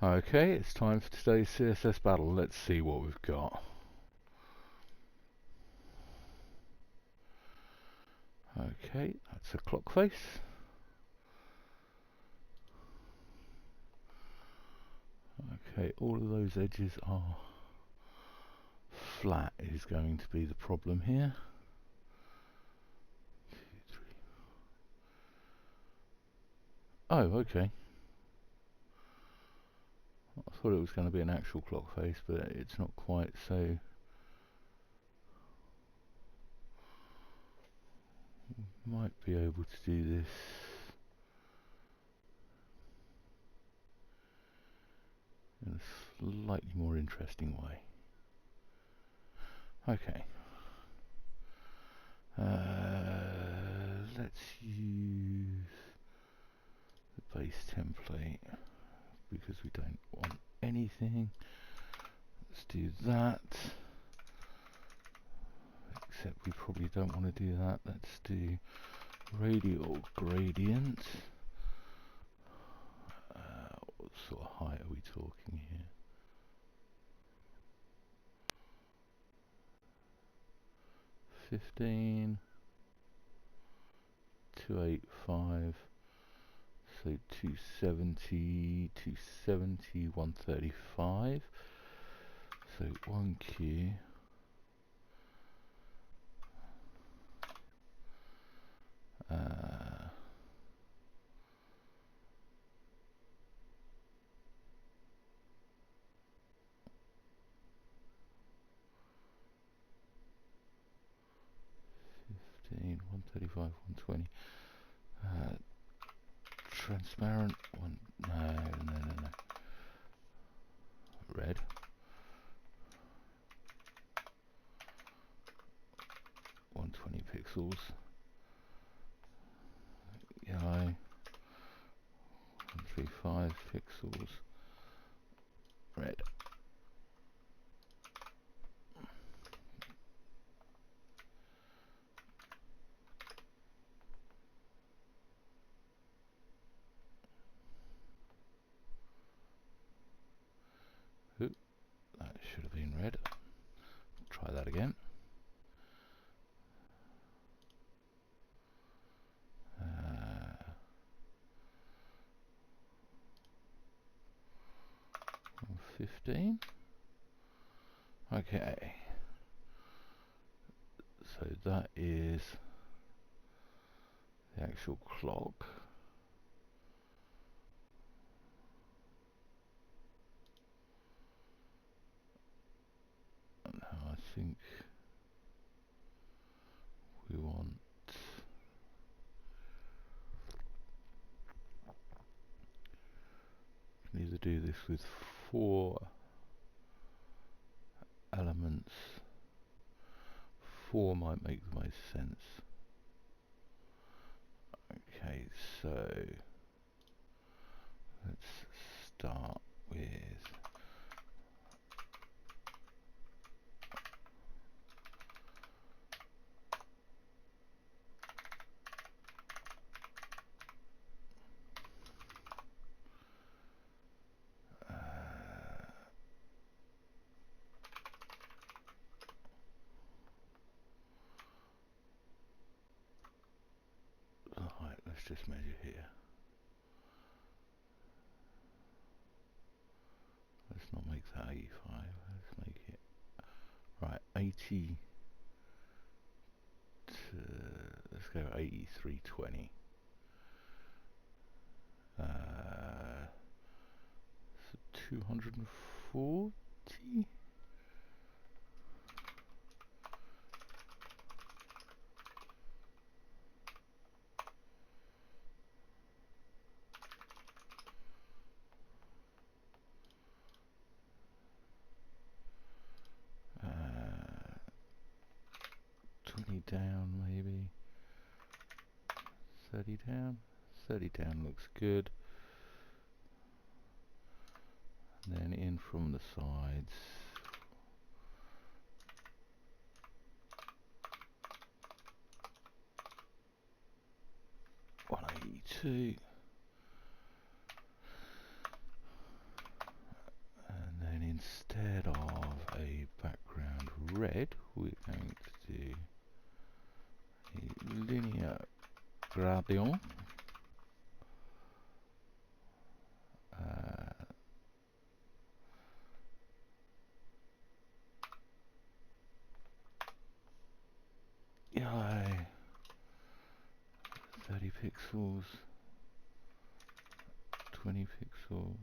Okay, it's time for today's CSS Battle. Let's see what we've got. Okay, that's a clock face. Okay, all of those edges are flat is going to be the problem here. 2, 3. Oh, okay. I thought it was going to be an actual clock face, but it's not quite, so might be able to do this in a slightly more interesting way. Okay. Let's use the base template because we don't want anything. Let's do that. Except we probably don't want to do that. Let's do radial gradient. What sort of height are we talking here? 15, 285, so 270, 270, 135, so 1Q. Fifteen, 135, 120. Transparent one. No. Red. (120 pixels). Yellow. 135 pixels. Red. Oop, that should have been red. Try that again. 15. Okay. So that is the actual clock. And now I think we want we can either do this with 4 elements. 4 might make the most sense. Okay, so let's start with the height. Let's just measure here. Let's not make that 85. Let's make it right 80 to, let's go 8320. So 240. Down maybe 30 down. 30 down looks good. And then in from the sides. (182). red, we're going to do a linear gradient. Yellow, 30 pixels, 20 pixels.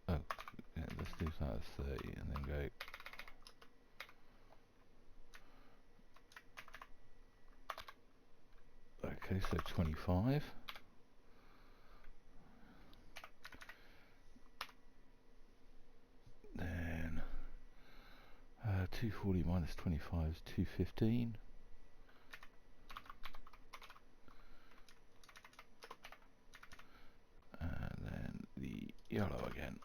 Oh, yeah, let's do that as 30 and then go. Okay, so 25. Then 240 minus 25 is 215. And then the yellow again.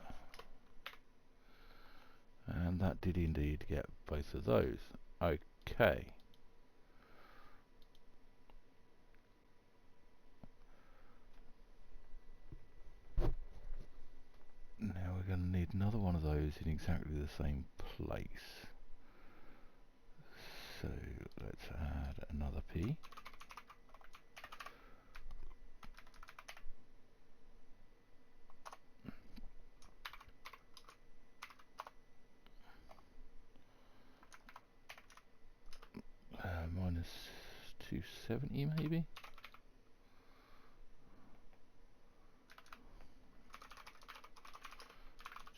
And that did indeed get both of those. Okay. Now we're going to need another one of those in exactly the same place. So let's add another P. Minus 270 maybe?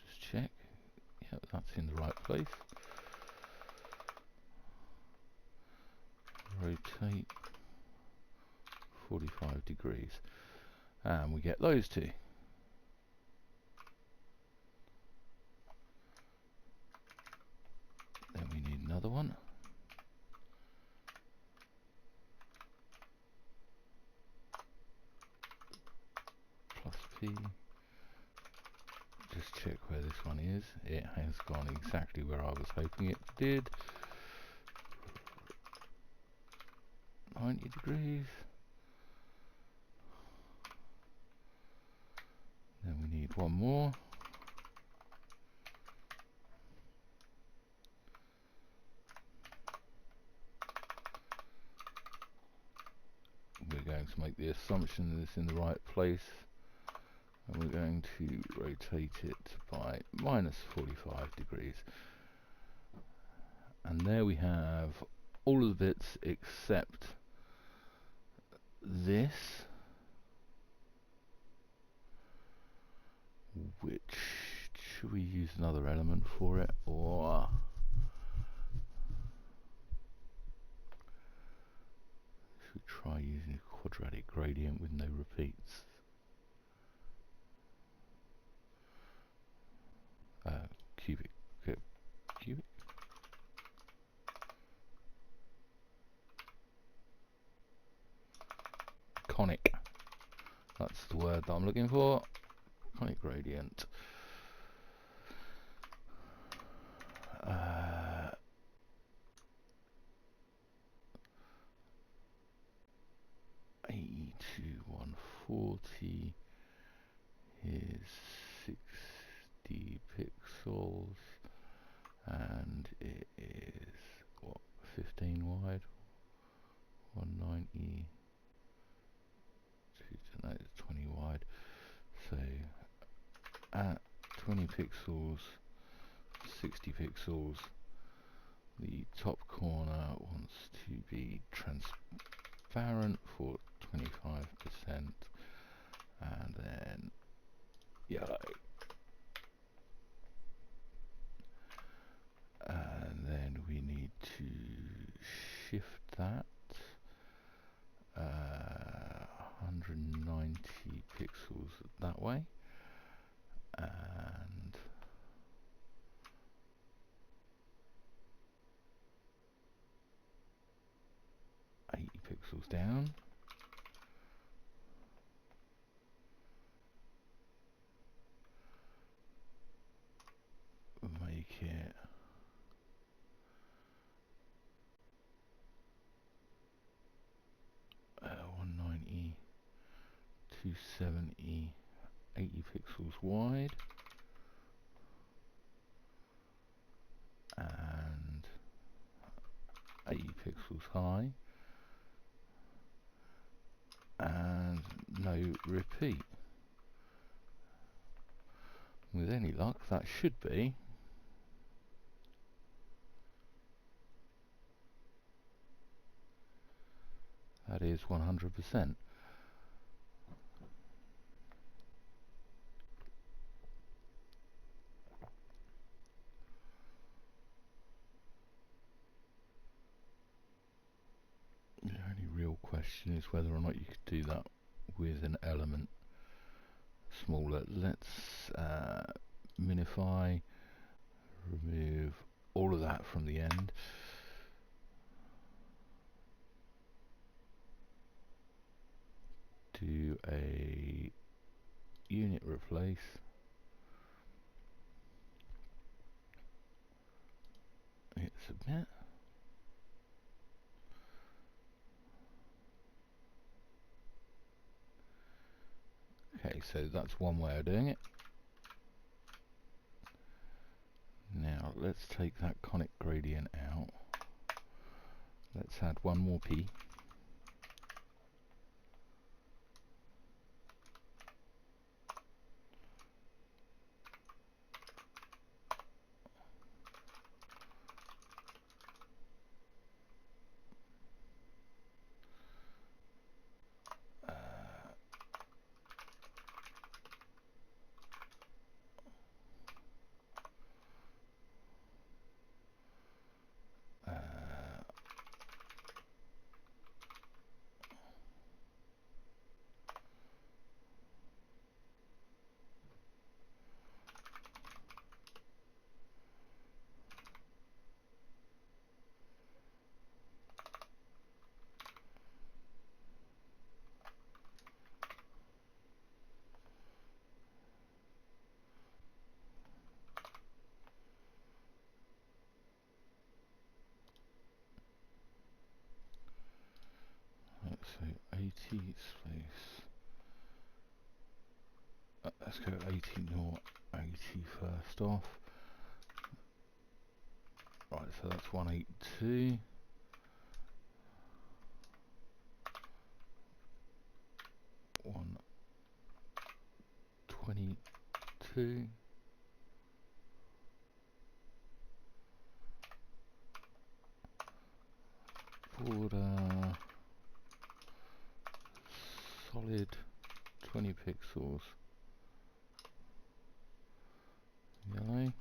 Just check. Yep, that's in the right place. Rotate 45 degrees. And we get those two. Then we need another one. Plus P. Just check where this one is. It has gone exactly where I was hoping it did. 90 degrees. Then we need one more. We're going to make the assumption that it's in the right place. And we're going to rotate it by minus 45 degrees. And there we have all of the bits except this, which, should we use another element for it, or should we try using a quadratic gradient with no repeats? Cubic. Cubic? Conic. That's the word that I'm looking for. Conic gradient. 80 to 140 is 60 pixels, and it is what, 15 wide, 190 to 20 wide. So at 20 pixels, 60 pixels, the top corner wants to be transparent for 25%, and then yellow. And then we need to shift that 190 pixels that way, and 80 pixels down. Make it 190, 270, 80 pixels wide. and 80 pixels high, and no repeat. With any luck, that should be that is 100%. The only real question is whether or not you could do that with an element smaller. Let's minify, remove all of that from the end. Do a unit replace. Hit submit. Okay, so that's one way of doing it. Now let's take that conic gradient out. Let's add one more P. So 80 space. Let's go 80 nor 80 first off. Right, so that's 182. One 22. Border solid 20 pixels. Yellow.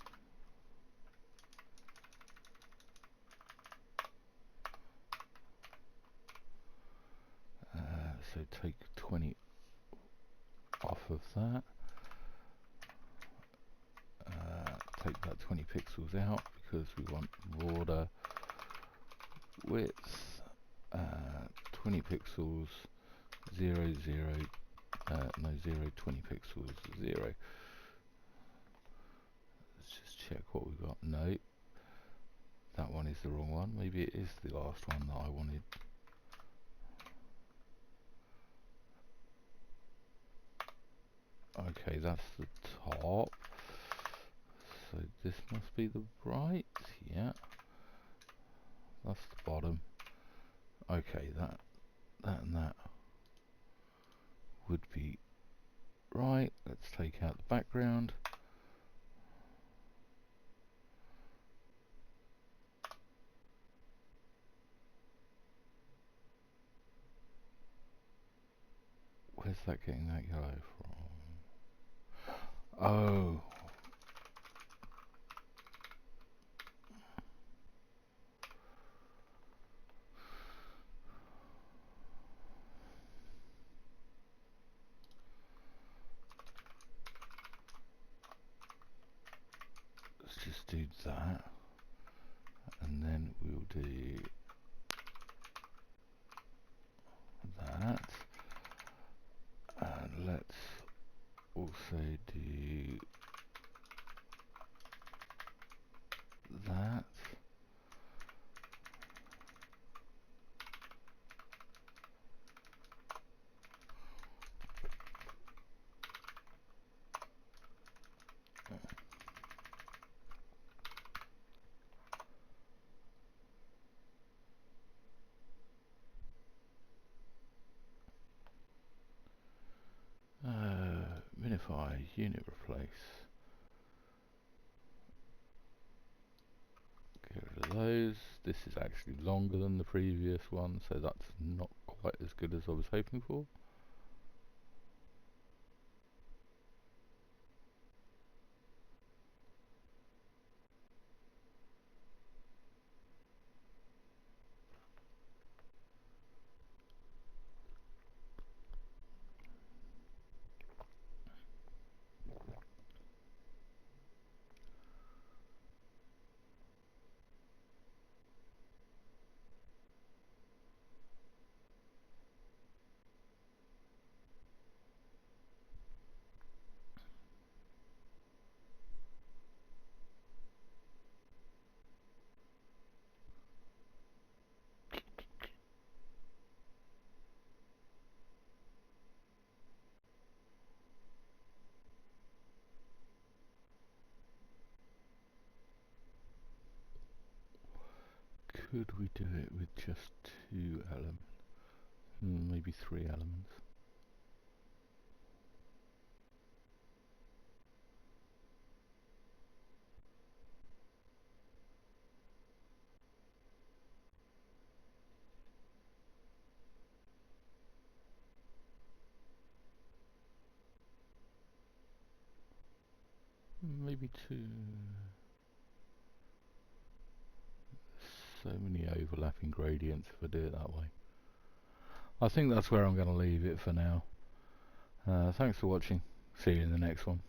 So take 20 off of that. Take that 20 pixels out because we want border width 20 pixels 0 20 pixels 0. Let's just check what we've got. No, that one is the wrong one. Maybe it is the last one that I wanted. Okay, that's the top. So this must be the right. Yeah. That's the bottom. Okay, that and that would be right. Let's take out the background. Where's that getting that yellow from? Oh. Let's just do that. And then we'll do that. And let's also do that. minify, unit replace. Get rid of those. This is actually longer than the previous one, so that's not quite as good as I was hoping for. Could we do it with just 2 elements? Maybe 3 elements. Maybe 2. So many overlapping gradients if I do it that way. I think that's where I'm going to leave it for now. Thanks for watching. See you in the next one.